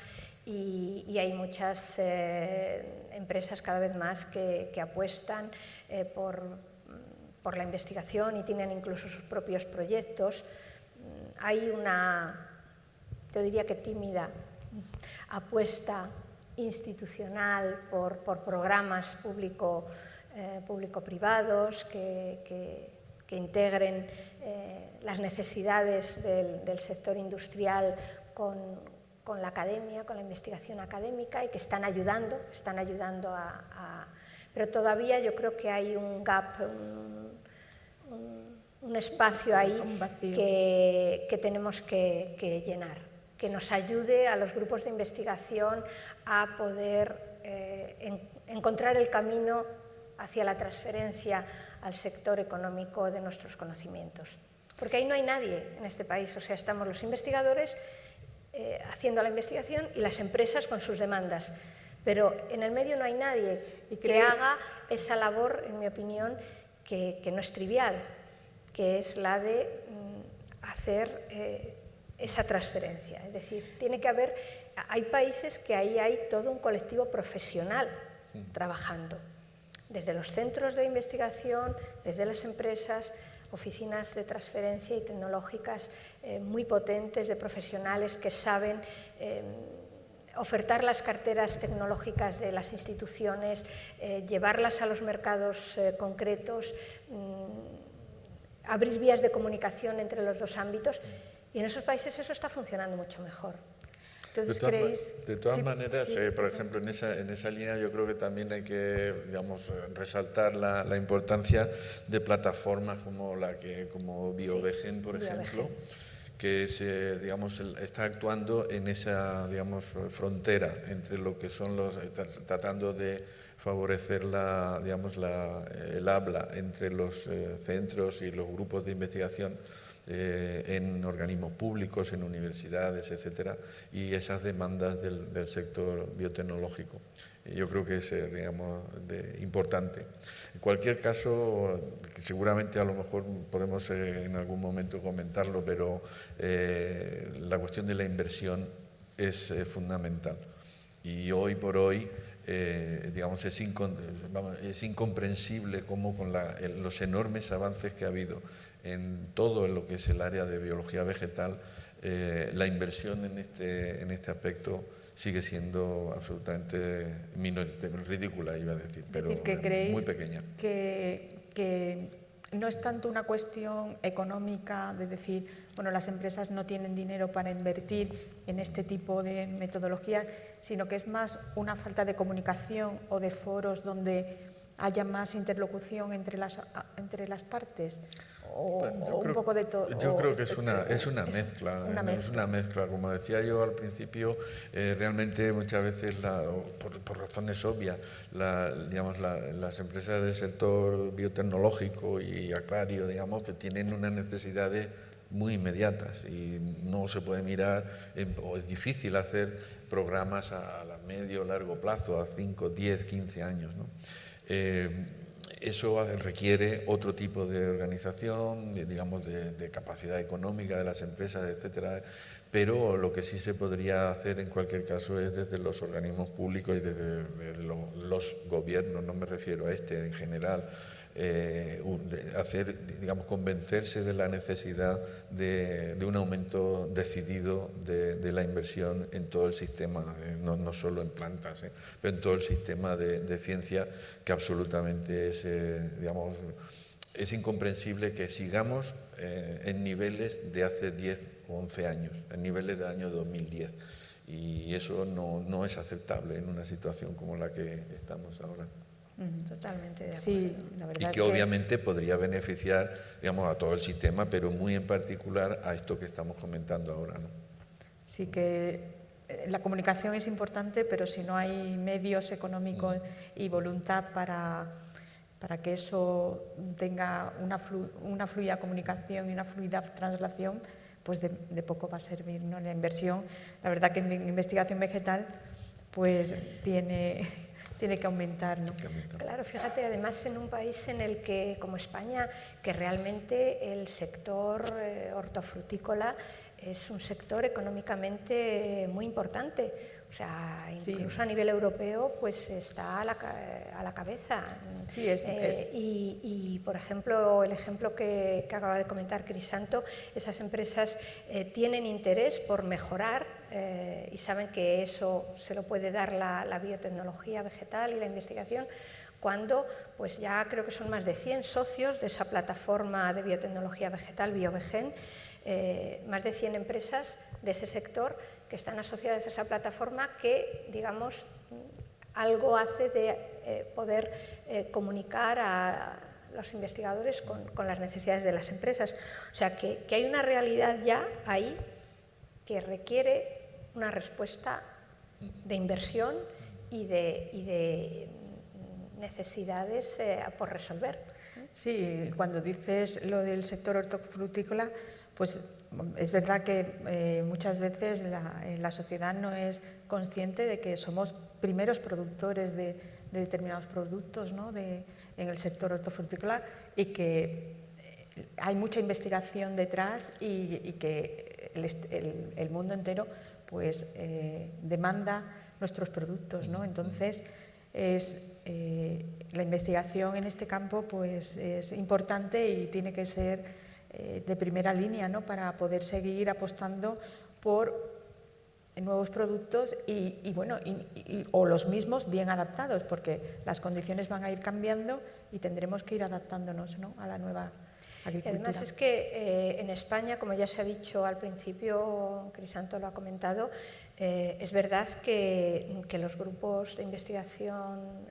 y hay muchas empresas cada vez más que apuestan por la investigación y tienen incluso sus propios proyectos. Hay una, yo diría que tímida, apuesta institucional por programas público-privados que integren las necesidades del sector industrial con la academia, con la investigación académica y que están ayudando pero todavía yo creo que hay un gap, un espacio ahí que tenemos que llenar, que nos ayude a los grupos de investigación a poder encontrar el camino hacia la transferencia al sector económico de nuestros conocimientos. Porque ahí no hay nadie en este país, o sea, estamos los investigadores haciendo la investigación y las empresas con sus demandas. Pero en el medio no hay nadie que haga esa labor, en mi opinión, que no es trivial, que es la de hacer esa transferencia. Es decir, tiene que haber, hay países que ahí hay todo un colectivo profesional trabajando. desde los centros de investigación, desde las empresas, oficinas de transferencia y tecnológicas muy potentes de profesionales que saben ofertar las carteras tecnológicas de las instituciones, llevarlas a los mercados concretos, abrir vías de comunicación entre los dos ámbitos, y en esos países eso está funcionando mucho mejor.
Entonces,
de todas maneras, por ejemplo, en esa línea yo creo que también hay que, digamos, resaltar la importancia de plataformas como BioVegen, por ejemplo, que digamos, está actuando en esa, digamos, frontera entre lo que son tratando de favorecer el habla entre los centros y los grupos de investigación en organismos públicos, en universidades, etcétera, y esas demandas del sector biotecnológico. Yo creo que es, digamos, importante. En cualquier caso, seguramente a lo mejor podemos en algún momento comentarlo, pero la cuestión de la inversión es fundamental. Y hoy por hoy, digamos, es incomprensible cómo con los enormes avances que ha habido en todo lo que es el área de biología vegetal, la inversión en este aspecto sigue siendo absolutamente ridícula, iba a decir, pero muy pequeña.
Que no es tanto una cuestión económica de decir, bueno, las empresas no tienen dinero para invertir en este tipo de metodología, sino que es más una falta de comunicación o de foros donde haya más interlocución entre las partes. Un poco de todo.
Yo creo que es una mezcla. Es una mezcla. Como decía yo al principio, realmente muchas veces, por razones obvias, las empresas del sector biotecnológico y agrario, digamos, que tienen unas necesidades muy inmediatas y no se puede mirar, o es difícil hacer programas a medio o largo plazo, a 5, 10, 15 años, ¿no? Eso requiere otro tipo de organización, digamos, de capacidad económica de las empresas, etcétera. Pero lo que sí se podría hacer en cualquier caso es desde los organismos públicos y desde los gobiernos, no me refiero a en general, digamos, convencerse de la necesidad de un aumento decidido de la inversión en todo el sistema, no solo en plantas, pero en todo el sistema de ciencia, que absolutamente digamos, es incomprensible que sigamos en niveles de hace 10 o 11 años, en niveles del año 2010. Y eso no es aceptable en una situación como la que estamos ahora.
Totalmente de acuerdo.
Sí, la verdad
y que obviamente podría beneficiar, digamos, a todo el sistema, pero muy en particular a esto que estamos comentando ahora, ¿no?
Sí, que la comunicación es importante, pero si no hay medios económicos y voluntad para que eso tenga una fluida comunicación y una fluida traslación, pues de poco va a servir, ¿no? La inversión, la verdad que en investigación vegetal, pues tiene que aumentar, ¿no?
Claro, fíjate, además en un país en el que, como España, que realmente el sector hortofrutícola es un sector económicamente muy importante. O sea, incluso a nivel europeo, pues está a la cabeza.
Sí,
y, por ejemplo, el ejemplo que acaba de comentar Crisanto, esas empresas tienen interés por mejorar y saben que eso se lo puede dar la biotecnología vegetal y la investigación, cuando pues ya creo que son más de 100 socios de esa plataforma de biotecnología vegetal, BioVegen, más de 100 empresas de ese sector que están asociadas a esa plataforma, que, digamos, algo hace de poder comunicar a los investigadores con las necesidades de las empresas. O sea, que hay una realidad ya ahí que requiere una respuesta de inversión y de necesidades por resolver.
Sí, cuando dices lo del sector hortofrutícola, pues es verdad que muchas veces la sociedad no es consciente de que somos primeros productores de determinados productos, ¿no? En el sector hortofrutícola, y que hay mucha investigación detrás y que el mundo entero pues demanda nuestros productos, ¿no? Entonces la investigación en este campo pues, es importante y tiene que ser de primera línea, ¿no? Para poder seguir apostando por nuevos productos o los mismos bien adaptados, porque las condiciones van a ir cambiando y tendremos que ir adaptándonos, ¿no? A la nueva agricultura.
Además es que en España, como ya se ha dicho al principio, Crisanto lo ha comentado, es verdad que los grupos de investigación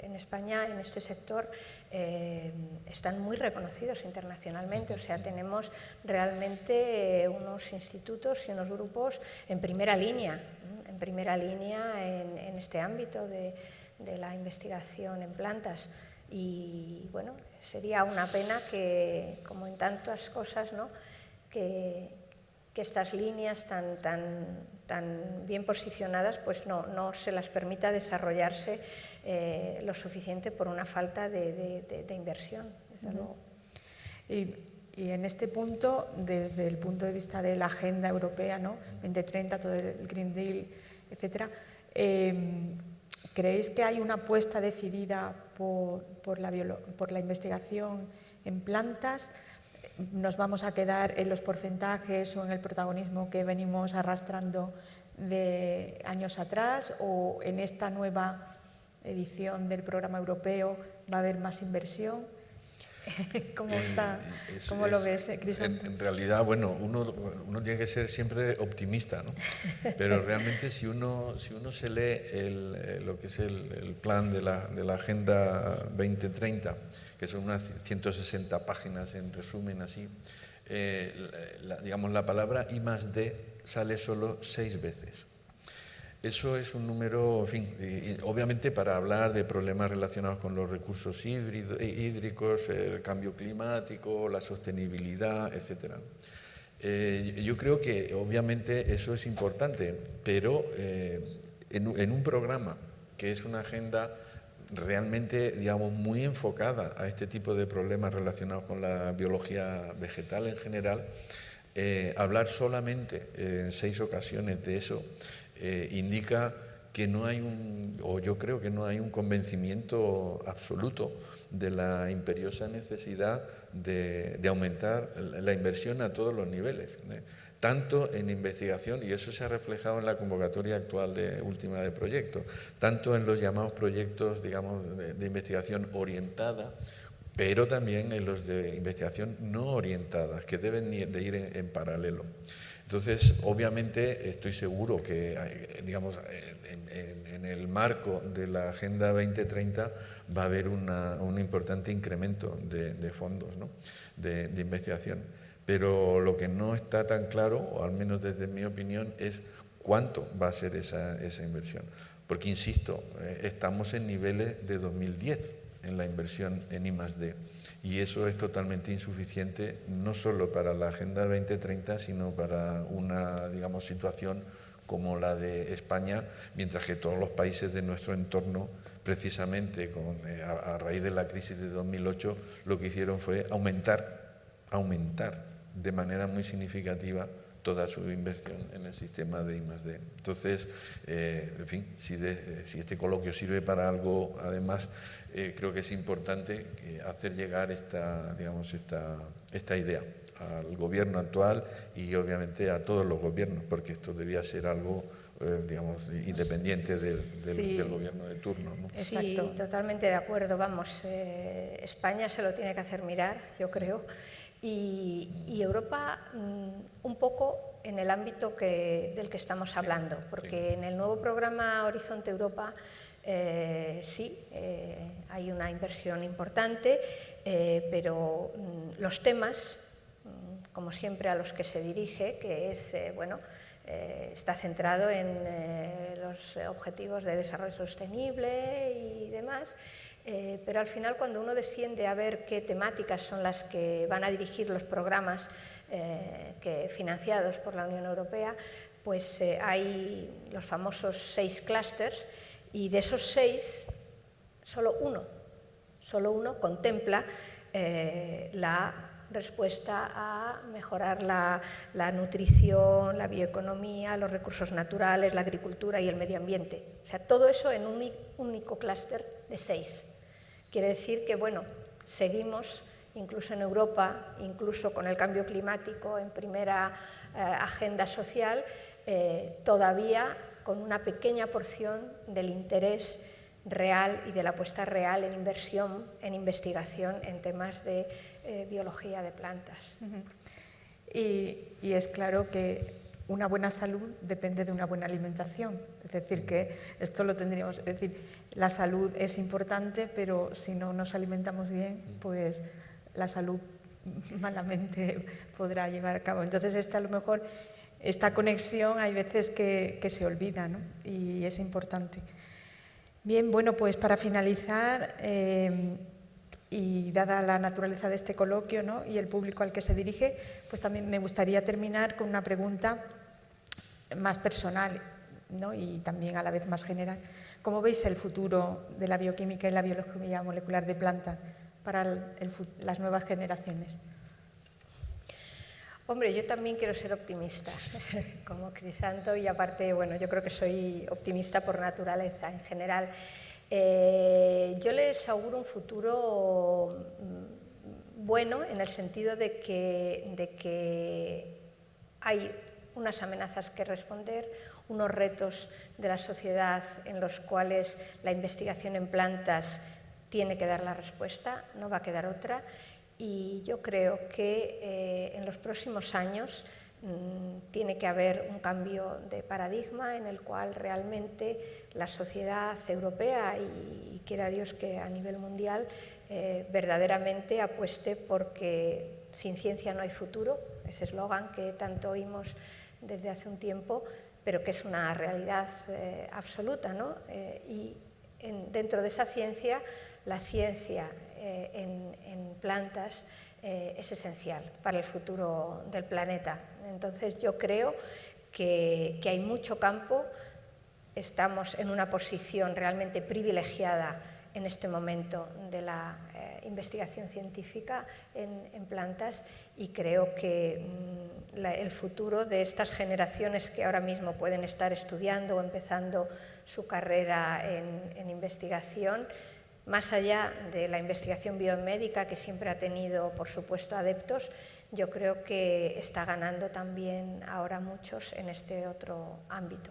en España, en este sector, están muy reconocidos internacionalmente. O sea, tenemos realmente unos institutos y unos grupos en primera línea en este ámbito de la investigación en plantas. Y bueno, sería una pena que, como en tantas cosas, ¿no?, que estas líneas tan bien posicionadas pues no se las permita desarrollarse lo suficiente por una falta de inversión, desde luego.
Y en este punto, desde el punto de vista de la agenda europea, ¿no?, 2030, todo el Green Deal, etcétera, ¿creéis que hay una apuesta decidida por la investigación en plantas? ¿Nos vamos a quedar en los porcentajes o en el protagonismo que venimos arrastrando de años atrás, o en esta nueva edición del programa europeo va a haber más inversión? ¿Cómo lo ves, Crisanto?
En realidad, bueno, uno tiene que ser siempre optimista, ¿no? Pero realmente si uno se lee lo que es el plan de la Agenda 2030, que son unas 160 páginas en resumen así, digamos la palabra I+D sale solo 6 veces. Eso es un número, en fin, obviamente para hablar de problemas relacionados con los recursos hídricos, el cambio climático, la sostenibilidad, etc. Yo creo que obviamente eso es importante, pero en un programa que es una agenda realmente, digamos, muy enfocada a este tipo de problemas relacionados con la biología vegetal en general, hablar solamente en 6 ocasiones de eso indica que no hay yo creo que no hay un convencimiento absoluto de la imperiosa necesidad de aumentar la inversión a todos los niveles, tanto en investigación, y eso se ha reflejado en la convocatoria actual última de proyectos, tanto en los llamados proyectos, digamos, de investigación orientada, pero también en los de investigación no orientada, que deben de ir en paralelo. Entonces, obviamente, estoy seguro que, digamos, en el marco de la Agenda 2030 va a haber un importante incremento de fondos, ¿no?, de investigación. Pero lo que no está tan claro, o al menos desde mi opinión, es cuánto va a ser esa inversión. Porque, insisto, estamos en niveles de 2010 en la inversión en I+D. Y eso es totalmente insuficiente, no solo para la Agenda 2030, sino para una, digamos, situación como la de España, mientras que todos los países de nuestro entorno, precisamente a raíz de la crisis de 2008, lo que hicieron fue aumentar de manera muy significativa toda su inversión en el sistema de I+D. Entonces, en fin, si este coloquio sirve para algo, además, creo que es importante hacer llegar esta idea al gobierno actual y obviamente a todos los gobiernos, porque esto debía ser algo, digamos, independiente del gobierno de turno, ¿no?
Exacto. Sí, totalmente de acuerdo. Vamos, España se lo tiene que hacer mirar, yo creo, y Europa un poco en el ámbito del que estamos hablando, porque en el nuevo programa Horizonte Europa hay una inversión importante, pero los temas, como siempre a los que se dirige, que es, está centrado en los objetivos de desarrollo sostenible y demás, pero al final cuando uno desciende a ver qué temáticas son las que van a dirigir los programas financiados por la Unión Europea, pues hay los famosos 6 clústeres, y de esos 6, solo uno contempla la respuesta a mejorar la nutrición, la bioeconomía, los recursos naturales, la agricultura y el medio ambiente. O sea, todo eso en un único clúster de 6. Quiere decir que, bueno, seguimos, incluso en Europa, incluso con el cambio climático en primera agenda social, todavía con una pequeña porción del interés real y de la apuesta real en inversión, en investigación en temas de biología de plantas.
Y es claro que una buena salud depende de una buena alimentación. Es decir, que esto lo tendríamos, es decir, la salud es importante, pero si no nos alimentamos bien, pues la salud malamente podrá llevar a cabo. Entonces, a lo mejor esta conexión hay veces que se olvida, ¿no? Y es importante. Bien, bueno, pues para finalizar, y dada la naturaleza de este coloquio, ¿no?, y el público al que se dirige, pues también me gustaría terminar con una pregunta más personal, ¿no?, y también a la vez más general. ¿Cómo veis el futuro de la bioquímica y la biología molecular de plantas para las nuevas generaciones?
Hombre, yo también quiero ser optimista, como Crisanto, y aparte, bueno, yo creo que soy optimista por naturaleza en general. Yo les auguro un futuro bueno en el sentido de que hay unas amenazas que responder, unos retos de la sociedad en los cuales la investigación en plantas tiene que dar la respuesta, no va a quedar otra. Y yo creo que en los próximos años tiene que haber un cambio de paradigma en el cual realmente la sociedad europea y quiera Dios que a nivel mundial verdaderamente apueste porque sin ciencia no hay futuro, ese eslogan que tanto oímos desde hace un tiempo, pero que es una realidad absoluta, ¿no? Y dentro de esa ciencia, la ciencia en plantas es esencial para el futuro del planeta. Entonces yo creo que hay mucho campo, estamos en una posición realmente privilegiada en este momento de la investigación científica en plantas y creo que el futuro de estas generaciones que ahora mismo pueden estar estudiando o empezando su carrera en investigación, más allá de la investigación biomédica, que siempre ha tenido, por supuesto, adeptos, yo creo que está ganando también ahora muchos en este otro ámbito.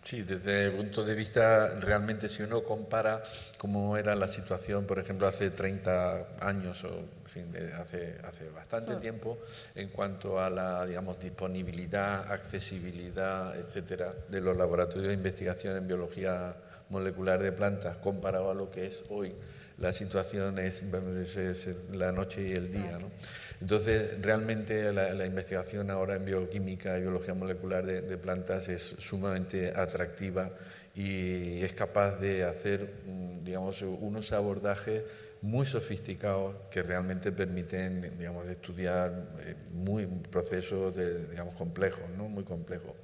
Sí, desde el punto de vista, realmente, si uno compara cómo era la situación, por ejemplo, hace 30 años o en fin, hace bastante tiempo, en cuanto a la, digamos, disponibilidad, accesibilidad, etcétera, de los laboratorios de investigación en biología molecular de plantas comparado a lo que es hoy, la situación es la noche y el día, ¿no? Entonces, realmente la investigación ahora en bioquímica y biología molecular de plantas es sumamente atractiva y es capaz de hacer, digamos, unos abordajes muy sofisticados que realmente permiten, digamos, estudiar procesos digamos, complejos, ¿no? Muy complejos.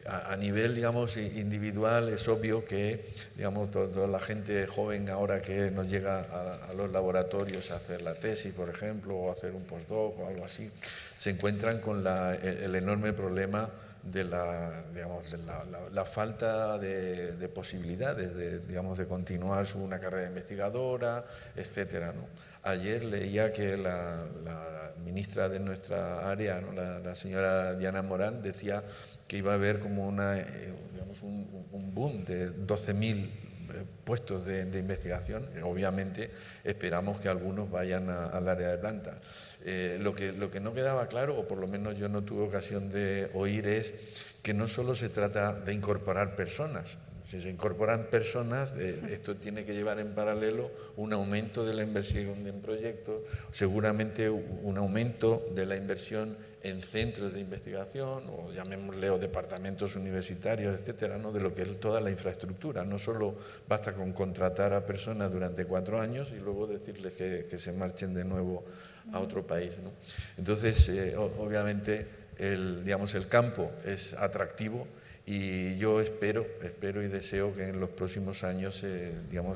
A nivel, digamos, individual es obvio que, digamos, toda la gente joven ahora que nos llega a los laboratorios a hacer la tesis, por ejemplo, o a hacer un postdoc o algo así, se encuentran con el enorme problema de la falta de posibilidades digamos, de continuar una carrera investigadora, etcétera, ¿no? Ayer leía que la ministra de nuestra área, ¿no?, la señora Diana Morán, decía que iba a haber como un boom de 12.000 puestos de investigación. Obviamente esperamos que algunos vayan al área de plantas. Lo que no quedaba claro, o por lo menos yo no tuve ocasión de oír, es que no solo se trata de incorporar personas. Si se incorporan personas, esto tiene que llevar en paralelo un aumento de la inversión en proyectos, seguramente un aumento de la inversión en centros de investigación, o llamémosle departamentos universitarios, etcétera, ¿no?, de lo que es toda la infraestructura. No solo basta con contratar a personas durante 4 años y luego decirles que se marchen de nuevo a otro país, ¿no? Entonces, obviamente, el campo es atractivo y yo espero y deseo que en los próximos años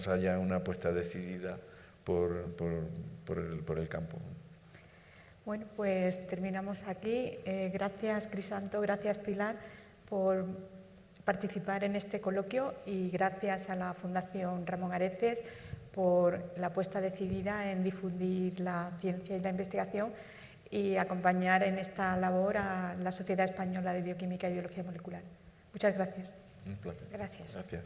haya una apuesta decidida por el campo.
Bueno, pues terminamos aquí. Gracias, Crisanto, gracias, Pilar, por participar en este coloquio y gracias a la Fundación Ramón Areces por la apuesta decidida en difundir la ciencia y la investigación y acompañar en esta labor a la Sociedad Española de Bioquímica y Biología Molecular. Muchas gracias.
Un placer.
Gracias.
Gracias.